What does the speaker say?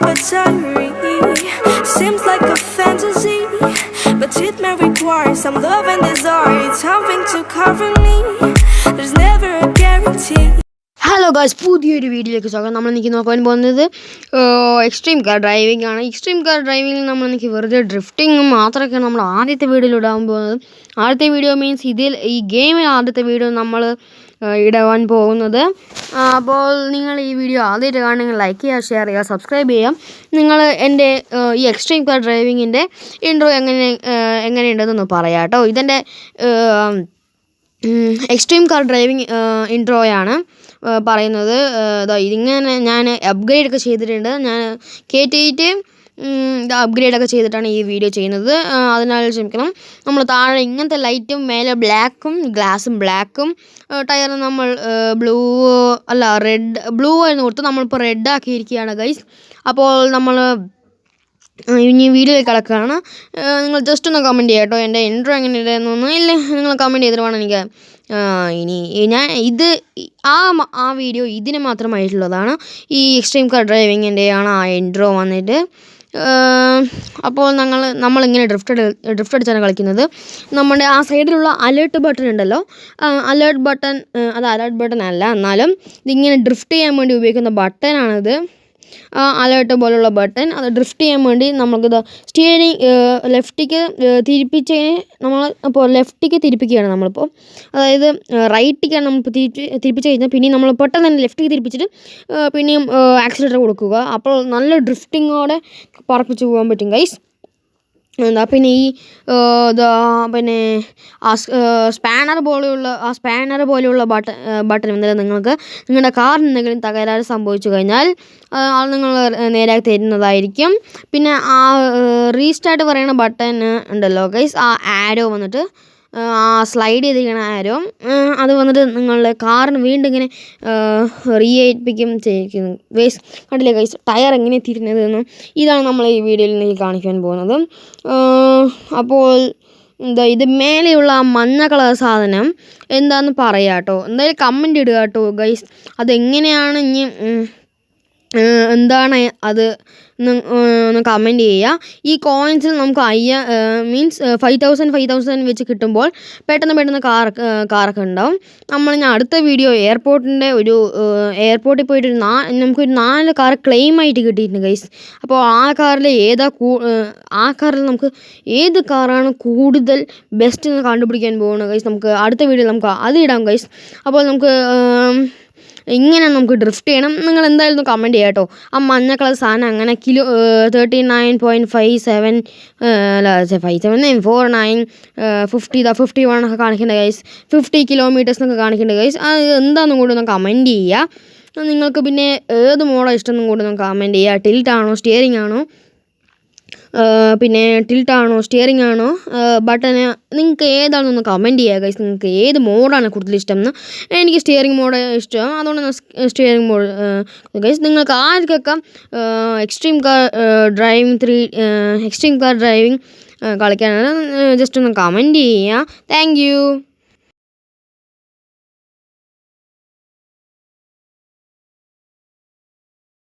diary. Seems like a fantasy, but it may require some love and desire. It's something to cover me. There's never a guarantee. Hello guys, പുതിയൊരു വീഡിയോയിലേക്ക് സ്വാഗതം. നമ്മൾ എനിക്ക് നോക്കാൻ പോകുന്നത് extreme car driving ആണ്. Extreme car ഡ്രൈവിങ്ങിൽ നമ്മൾ എനിക്ക് വെറുതെ ഡ്രിഫ്റ്റിംഗ് മാത്രമൊക്കെയാണ് നമ്മൾ ആദ്യത്തെ വീഡിയോയിൽ ഇടാൻ പോകുന്നത്. ആദ്യത്തെ വീഡിയോ മീൻസ് ഈ ഗെയിമിൽ ആദ്യത്തെ വീഡിയോ നമ്മൾ ഇടാൻ പോകുന്നത്. അപ്പോൾ നിങ്ങൾ ഈ വീഡിയോ ആദ്യമായിട്ട് കാണുമെങ്കിൽ ലൈക്ക് ചെയ്യുക, ഷെയർ ചെയ്യുക, സബ്സ്ക്രൈബ് ചെയ്യാം. നിങ്ങൾ എൻ്റെ ഈ എക്സ്ട്രീം കാർ ഡ്രൈവിങ്ങിൻ്റെ ഇൻട്രോ എങ്ങനെയുണ്ടെന്നൊന്ന് പറയാം കേട്ടോ. ഇതെൻ്റെ എക്സ്ട്രീം കാർ ഡ്രൈവിംഗ് ഇൻട്രോയാണ് പറയുന്നത്. ഇതിങ്ങനെ ഞാൻ അപ്ഗ്രേഡൊക്കെ ചെയ്തിട്ടുണ്ട്. ഞാൻ കയറ്റിയിട്ട് അപ്ഗ്രേഡൊക്കെ ചെയ്തിട്ടാണ് ഈ വീഡിയോ ചെയ്യുന്നത്. അതിനാൽ ക്ഷമിക്കണം. നമ്മൾ താഴെ ഇങ്ങനത്തെ ലൈറ്റും മേലെ ബ്ലാക്കും ഗ്ലാസും ബ്ലാക്കും ടയർ നമ്മൾ ബ്ലൂ ആയിരുന്നു കൊടുത്ത് നമ്മളിപ്പോൾ റെഡ് ആക്കിയിരിക്കുകയാണ് ഗൈസ്. അപ്പോൾ നമ്മൾ ഇനി വീഡിയോയിൽ കിടക്കുകയാണ്. നിങ്ങൾ ജസ്റ്റ് ഒന്ന് കമൻറ്റ് ചെയ്യാം കേട്ടോ. എൻ്റെ ഇൻട്രോ എങ്ങനെ ഇടുന്നൊന്നും ഇല്ല, നിങ്ങൾ കമൻറ്റ് ചെയ്തിട്ട് വേണം എനിക്ക്. ഇനി ഞാൻ ആ വീഡിയോ ഇതിന് മാത്രമായിട്ടുള്ളതാണ്. ഈ എക്സ്ട്രീം കാർ ഡ്രൈവിങ്ങിൻ്റെയാണ് ആ ഇൻട്രോ വന്നിട്ട്. അപ്പോൾ നമ്മളിങ്ങനെ ഡ്രിഫ്റ്റ് അടിച്ചാണ് കളിക്കുന്നത്. നമ്മുടെ ആ സൈഡിലുള്ള അലേർട്ട് ബട്ടൺ ഉണ്ടല്ലോ, അലേർട്ട് ബട്ടൺ അല്ല, എന്നാലും ഇതിങ്ങനെ ഡ്രിഫ്റ്റ് ചെയ്യാൻ വേണ്ടി ഉപയോഗിക്കുന്ന ബട്ടനാണിത്. അലേർട്ട് പോലുള്ള ബട്ടൺ. അത് ഡ്രിഫ്റ്റ് ചെയ്യാൻ വേണ്ടി നമുക്കിത് സ്റ്റിയറിംഗ് ലെഫ്റ്റിക്ക് തിരിപ്പിച്ചതിന് ഇപ്പോൾ ലെഫ്റ്റിക്ക് തിരിപ്പിക്കുകയാണ് നമ്മളിപ്പോൾ. അതായത് റൈറ്റിക്കാണ് നമ്മൾ തിരിപ്പിച്ച് കഴിഞ്ഞാൽ പിന്നെയും നമ്മൾ പെട്ടെന്ന് തന്നെ ലെഫ്റ്റിക്ക് തിരിപ്പിച്ചിട്ട് പിന്നെയും ആക്സിലേറ്റർ കൊടുക്കുക. അപ്പോൾ നല്ല ഡ്രിഫ്റ്റിങ്ങോടെ പറപ്പിച്ച് പോകാൻ പറ്റും ഗൈസ്. പിന്നെ സ്പാനർ പോലെയുള്ള ബട്ടൺ എന്തായാലും നിങ്ങൾക്ക് നിങ്ങളുടെ കാറിന് എന്തെങ്കിലും തകരാറ് സംഭവിച്ചു കഴിഞ്ഞാൽ അത് നിങ്ങൾ നേരാക്കി തരുന്നതായിരിക്കും. പിന്നെ ആ റീസ്റ്റാർട്ട് പറയുന്ന ബട്ടൺ ഉണ്ടല്ലോ ഗൈസ്, ആ ആരോ വന്നിട്ട് സ്ലൈഡ് ചെയ്തിരിക്കുന്ന ആരോ അത് വന്നിട്ട് നിങ്ങളുടെ കാറിന് വീണ്ടും ഇങ്ങനെ റീയേൽപ്പിക്കും ചെയ്യിക്കുന്നു ഗൈസ്. കണ്ടില്ലേ ഗൈസ് ടയർ എങ്ങനെ തിരിഞ്ഞതെന്ന്? ഇതാണ് നമ്മൾ ഈ വീഡിയോയിൽ എനിക്ക് കാണിക്കാൻ പോകുന്നത്. അപ്പോൾ ഇത് മേലെയുള്ള ആ മഞ്ഞ കളർ സാധനം എന്താണെന്ന് പറയാം കേട്ടോ. എന്തായാലും കമൻറ്റ് ഇടുക കേട്ടോ ഗൈസ്. അതെങ്ങനെയാണ് ഇനി എന്താണ് അത് ഒന്ന് കമൻറ്റ് ചെയ്യുക. ഈ കോയിൻസിൽ നമുക്ക് മീൻസ് 5,000 വെച്ച് കിട്ടുമ്പോൾ പെട്ടെന്ന് കാറൊക്കെ ഉണ്ടാവും. ഞാൻ അടുത്ത വീഡിയോ എയർപോർട്ടിൽ പോയിട്ട് നമുക്കൊരു 4 കാർ ക്ലെയിം ആയിട്ട് കിട്ടിയിട്ടുണ്ട് ഗൈസ്. അപ്പോൾ ആ കാറിൽ നമുക്ക് ഏത് കാറാണ് കൂടുതൽ ബെസ്റ്റ് എന്ന് കണ്ടുപിടിക്കാൻ പോകുന്നത് ഗൈസ്. നമുക്ക് അടുത്ത വീഡിയോയിൽ നമുക്ക് അത് ഇടാം ഗൈസ്. അപ്പോൾ ഇങ്ങനെ നമുക്ക് ഡ്രിഫ്റ്റ് ചെയ്യണം. നിങ്ങൾ എന്തായാലും കമൻറ്റ് ചെയ്യാം കേട്ടോ. ആ മഞ്ഞ കളർ സാധനം അങ്ങനെ 39.57 49 51 ഒക്കെ കാണിക്കേണ്ട ഗൈസ്. 50 കിലോമീറ്റേഴ്സ് എന്നൊക്കെ കാണിക്കേണ്ട ഗൈസ്. അത് എന്താണെന്നും കൂടി ഒന്ന് കമൻറ്റ് ചെയ്യുക. നിങ്ങൾക്ക് പിന്നെ ഏത് മോഡാണ് ഇഷ്ടം എന്നും കൂടി ഒന്ന് കമൻറ്റ് ചെയ്യുക. ടിൽറ്റാണോ സ്റ്റിയറിംഗ് ആണോ, പിന്നെ ടിൽറ്റാണോ സ്റ്റിയറിംഗ് ആണോ ബട്ടന്, നിങ്ങൾക്ക് ഏതാണെന്നൊന്ന് കമൻറ്റ് ചെയ്യുക ഗൈസ്. നിങ്ങൾക്ക് ഏത് മോഡാണ് കൂടുതൽ ഇഷ്ടം എന്ന്? എനിക്ക് സ്റ്റിയറിംഗ് മോഡ് ഇഷ്ടം, അതുകൊണ്ട് സ്റ്റിയറിംഗ് മോഡ് ഗൈസ്. നിങ്ങൾക്ക് ആർക്കൊക്കെ എക്സ്ട്രീം കാർ ഡ്രൈവിംഗ് കളിക്കാനാണ് ജസ്റ്റ് ഒന്ന് കമൻറ്റ് ചെയ്യുക. Thank U.